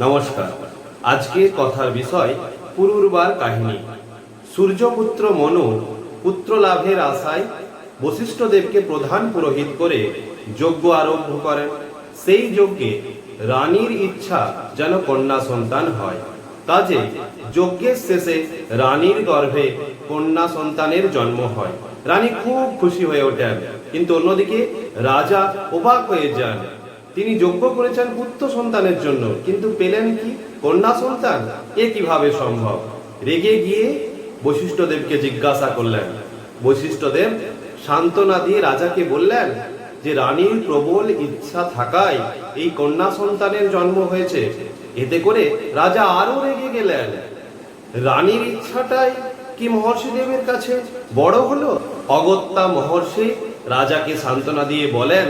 নমস্কার। আজকের কথার বিষয় পুরুরবার কাহিনী। সূর্যপুত্র মনু পুত্র লাভের আশায় বশিষ্ঠদেবকে প্রধান পুরোহিত করে যজ্ঞ আরম্ভ করেন। সেই যজ্ঞে রানীর ইচ্ছা যেন কন্যা সন্তান হয়। কাজে যজ্ঞের শেষে রানীর গর্ভে কন্যা সন্তানের জন্ম হয়। রানী খুব খুশি হয়ে ওঠেন, কিন্তু অন্যদিকে রাজা অবাক হয়ে যান। তিনি যজ্ঞ করেছেন পুত্র সন্তানের জন্য, কিন্তু পেলেন কি কন্যা সন্তান? এ কিভাবে সম্ভব? রেগে গিয়ে বশিষ্ঠদেবকে জিজ্ঞাসা করলেন। বশিষ্ঠদেব সান্ত্বনা দিয়ে রাজাকে বললেন যে রানীর প্রবল ইচ্ছা থাকায় এই কন্যা সন্তানের জন্ম হয়েছে। এতে করে রাজা আরো রেগে গেলেন। রানীর ইচ্ছাটাই কি মহর্ষি দেবের কাছে বড় হলো? অগত্যা মহর্ষি রাজাকে সান্ত্বনা দিয়ে বলেন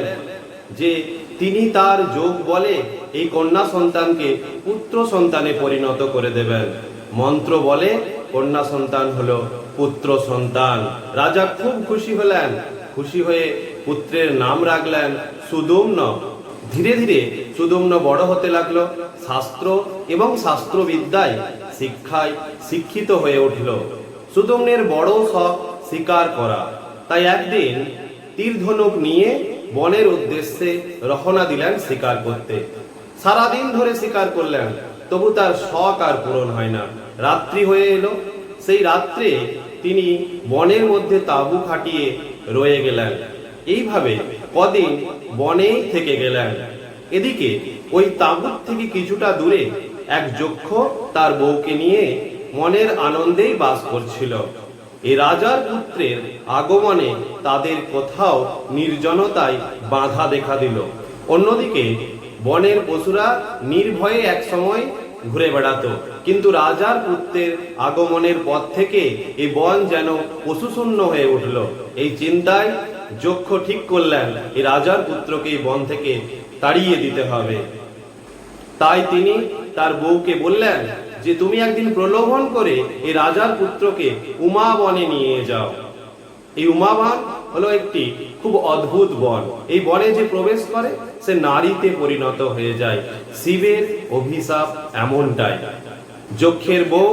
যে তিনি তার যোগ বলে এই কন্যা সন্তানকে পুত্র সন্তানে পরিণত করে দেবেন। মন্ত্র বলে কন্যা সন্তান হলো পুত্র সন্তান। রাজা খুব খুশি হলেন। খুশি হয়ে পুত্রের নাম রাখলেন সুদম্ন। ধীরে ধীরে সুদম্ন বড় হতে লাগলো। শাস্ত্র এবং শাস্ত্রবিদ্যায় শিক্ষায় শিক্ষিত হয়ে উঠল। সুদম্নের বড় শখ শিকার করা। তাই একদিন তীর ধনুক নিয়ে বনের উদ্দেশ্যে রওনা দিলেন শিকার করতে। সারাদিন ধরে শিকার করলেন, তবু তার শখ আর পূরণ হয় না। রাত্রি হয়ে এলো। সেই রাত্রে তিনি বনের মধ্যে তাঁবু খাটিয়ে রয়ে গেলেন। এইভাবে কদিন বনেই থেকে গেলেন। এদিকে ওই তাঁবুর থেকে কিছুটা দূরে এক যক্ষ তার বউকে নিয়ে মনের আনন্দেই বাস করছিল। এই রাজার পুত্রের আগমনে তাদের কোথাও নির্জনতায় বাধা দেখা দিল। অন্যদিকে বনের পশুরা নির্ভয়ে এক সময় ঘুরে বেড়াতো, কিন্তু রাজার পুত্রের আগমনের পর থেকে এই বন যেন পশুশূন্য হয়ে উঠল। এই চিন্তায় যক্ষ ঠিক করলেন এই রাজার পুত্রকে এই বন থেকে তাড়িয়ে দিতে হবে। তাই তিনি তার বউকে বললেন যে তুমি একদিন প্রলোভন করে এই রাজার পুত্রকে উমা বনে নিয়ে যাও। এই উমা বন হলো একটি খুব অদ্ভুত বন। এই বনে যে প্রবেশ করে সে নারীতে পরিণত হয়ে যায়। শিবের অভিশাপ এমনটাই। যক্ষের বউ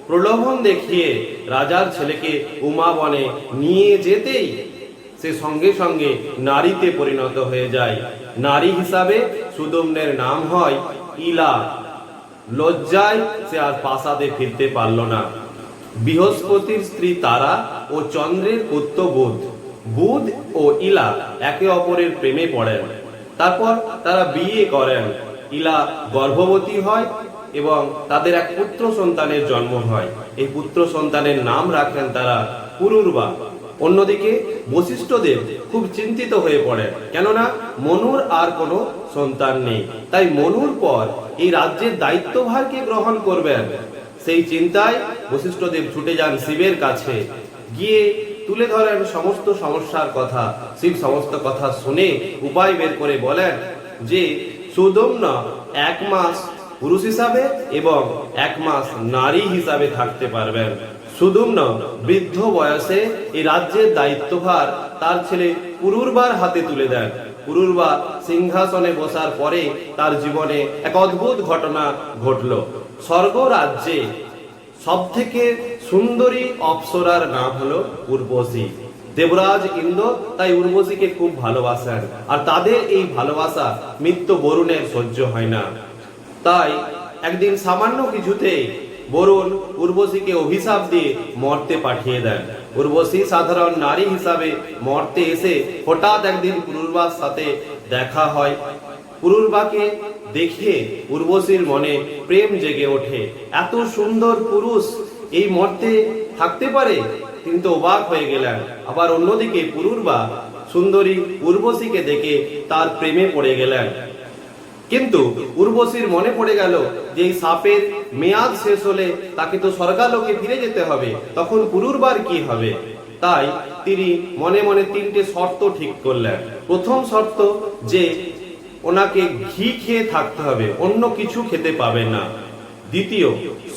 প্রলোভন দেখিয়ে রাজার ছেলেকে উমা বনে নিয়ে যেতেই সে সঙ্গে সঙ্গে নারীতে পরিণত হয়ে যায়। নারী হিসাবে সুদম্নের নাম হয় ইলা। লজ্জায় সে আর প্রাসাদে ফিরতে পারল না। বৃহস্পতির স্ত্রী তারা ও চন্দ্রের পুত্র বুধ। বুধ ও ইলা একে অপরের প্রেমে পড়েন। তারপর তারা বিয়ে করেন। ইলা গর্ভবতী হয় এবং তাদের এক পুত্র সন্তানের জন্ম হয়। এই পুত্র সন্তানের নাম রাখেন তারা পুরুরবা। অন্যদিকে বশিষ্ঠদেব খুব চিন্তিত হয়ে পড়েন, কেননা মনুর আর কোনো সন্তান নেই। তাই মনুর পর এই রাজ্যের দায়িত্বভার কে গ্রহণ করবেন? সেই চিন্তায় বশিষ্ঠদেব ছুটে যান শিবের কাছে। গিয়ে তুলে ধরেন সমস্ত সমস্যার কথা। শিব সমস্ত কথা শুনে উপায় বের করে বলেন যে সুদম্ন 1 মাস পুরুষ হিসাবে এবং 1 মাস নারী হিসাবে থাকতে পারবেন। সুদম্ন বৃদ্ধ বয়সে এই রাজ্যের দায়িত্বভার তার ছেলে পুরুরবার হাতে তুলে দেন। পুরুরবা সিংহাসনে বসার পরে তার জীবনে এক অদ্ভুত ঘটনা ঘটল। স্বর্গ রাজ্যে সব থেকে সুন্দরী অপ্সরার নাম হলো উর্বশী। দেবরাজ ইন্দ্র তাই উর্বশীকে খুব ভালোবাসেন, আর তাদের এই ভালোবাসা মিত্র বরুণের সহ্য হয় না। তাই একদিন সামান্য কিছুতে বরুণ উর্বশীকে অভিশাপ দিয়ে মর্তে পাঠিয়ে দেন। উর্বশী সাধারণ নারী হিসাবে মর্তে এসে হঠাৎ একদিন পুরুরবার সাথে দেখা হয়। পুরুরবাকে দেখে উর্বশীর মনে প্রেম জেগে ওঠে। এত সুন্দর পুরুষ এই মর্তে থাকতে পারে? তিনি তো অবাক হয়ে গেলেন। আবার অন্যদিকে পুরুরবা সুন্দরী উর্বশীকে দেখে তার প্রেমে পড়ে গেলেন। কিন্তু উর্বশীর মনে পড়ে গেল যে এই সাপের মেয়াদ শেষ হলে তাকে তো স্বর্গালোকে ফিরে যেতে হবে, তখন পুরুরবার কি হবে? তাই তিনি মনে মনে 3টে শর্ত ঠিক করলেন। প্রথম শর্ত যে ওনাকে ঘি খেয়ে থাকতে হবে, অন্য কিছু খেতে পাবে না। দ্বিতীয়,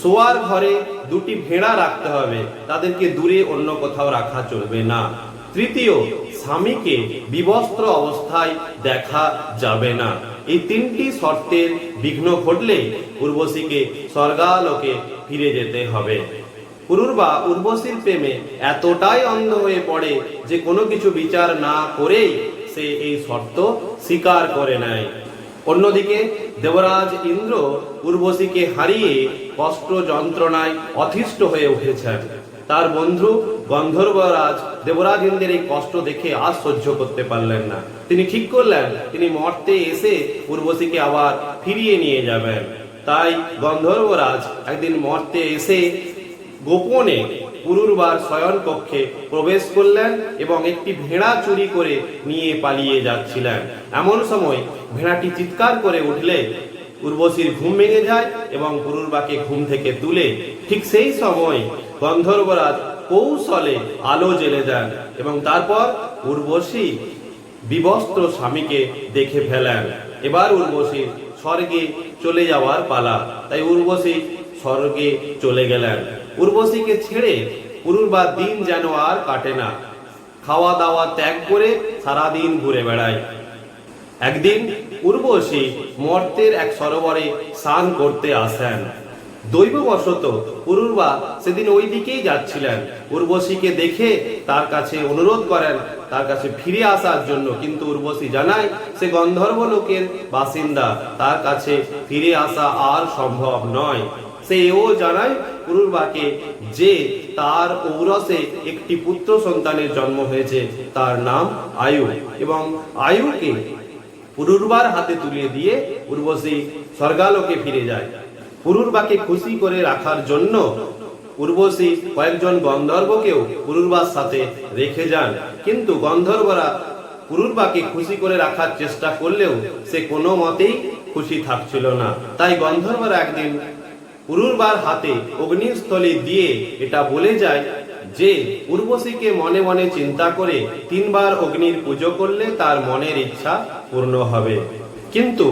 শোয়ার ঘরে 2টি ভেড়া রাখতে হবে, তাদেরকে দূরে অন্য কোথাও রাখা চলবে না। তৃতীয়, স্বামীকে বিবস্ত্র অবস্থায় দেখা যাবে না। এই তিনটি শর্তের বিঘ্ন ঘটলে উর্বশীকে স্বর্গালোকে ফিরে যেতে হবে। পুরুরবা উর্বশীর প্রেমে এতটাই অন্ধ হয়ে পড়ে যে কোনো কিছু বিচার না করেই সে এই শর্ত স্বীকার করে নেয়। অন্যদিকে দেবরাজ ইন্দ্র উর্বশীকে হারিয়ে কষ্ট যন্ত্রণায় অতিষ্ঠ হয়ে উঠেছেন। তার বন্ধু গন্ধর্বরাজ দেবরাজ ইন্দ্রের এই কষ্ট দেখে আর সহ্য করতে পারলেন না। তিনি ঠিক করলেন তিনি মর্তে এসে উর্বশীকে আবার ফিরিয়ে নিয়ে যাবেন। তাই গন্ধর্বরাজ একদিন মর্তে এসে গোপনে পুরুরবার শয়ন কক্ষে প্রবেশ করলেন এবং একটি ভেড়া চুরি করে নিয়ে পালিয়ে যাচ্ছিলেন। এমন সময় ভেড়াটি চিৎকার করে উঠলে উর্বশীর ঘুম ভেঙে যায় এবং পুরুরবাকে ঘুম থেকে তুলে ঠিক সেই সময় গন্ধর্বরাজ কৌশলে আলো জ্বেলে দেন এবং তারপর উর্বশী বিবস্ত্র স্বামীকে দেখে ফেলেন। এবার উর্বশীর স্বর্গে চলে যাওয়ার পালা। তাই উর্বশী স্বর্গে চলে গেলেন। উর্বশীকে ছেড়ে পুরুরবার দিন যেন আর কাটে না। খাওয়া দাওয়া ত্যাগ করে সারাদিন ঘুরে বেড়ায়। একদিন উর্বশী মর্তের এক সরোবরে স্নান করতে আসেন। দৈববশত পুরুরবা সেদিন ওই দিকেই যাচ্ছিলেন। উর্বশীকে দেখে তার কাছে অনুরোধ করেন তার কাছে ফিরে আসার জন্য, কিন্তু উর্বশী জানায় সে গন্ধর্ব লোকের বাসিন্দা, তার কাছে ফিরে আসা আর সম্ভব নয়। সে এও জানায় পুরুরবাকে যে তার ঔরসে একটি পুত্র সন্তানের জন্ম হয়েছে, তার নাম আয়ু, এবং আয়ুকে পুরুরবার হাতে তুলে দিয়ে উর্বশী স্বর্গালোকে ফিরে যায়। পুরুরবাকে খুশি করে রাখার জন্য উর্বশী কয়েকজন গন্ধর্বকেও পুরুরবার সাথে রেখে যান, কিন্তু গন্ধর্বরা পুরুরবাকে খুশি করে রাখার চেষ্টা করলেও সে কোনো মতেই খুশি থাকছিল না। তাই গন্ধর্বরা একদিন পুরুরবার হাতে অগ্নিস্থলী দিয়ে এটা বলে যায় যে উর্বশীকে মনে মনে চিন্তা করে 3 বার অগ্নির পুজো করলে তার মনের ইচ্ছা পূর্ণ হবে। কিন্তু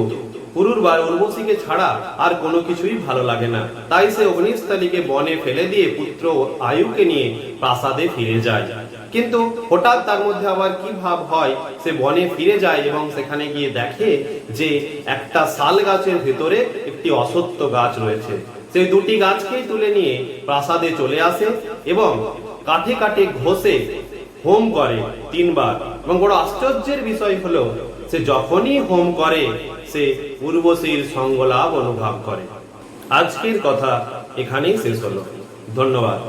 পুরুরবার উর্বশীকে ছাড়া আর কোনো কিছুই ভালো লাগে না। তাই সে অগ্নিস্থলীকে বনে ফেলে দিয়ে পুত্র আয়ুকে নিয়ে প্রাসাদে ফিরে যায়। কিন্তু হঠাৎ তার মধ্যে আবার কি ভাব হয়, সে বনে ফিরে যায় এবং সেখানে গিয়ে দেখে যে একটা শাল গাছের ভেতরে একটি অশ্বত্থ গাছ রয়েছে। সেই দুটি গাছকেই তুলে নিয়ে প্রাসাদে চলে আসে এবং কাঠে কাঠে ঘষে হোম করে 3 বার। এবং বড় আশ্চর্যের বিষয় হলো সে যখনই হোম করে সে উর্বশীর সঙ্গলাভ অনুভব করে। আজকের কথা এখানেই শেষ হলো। ধন্যবাদ।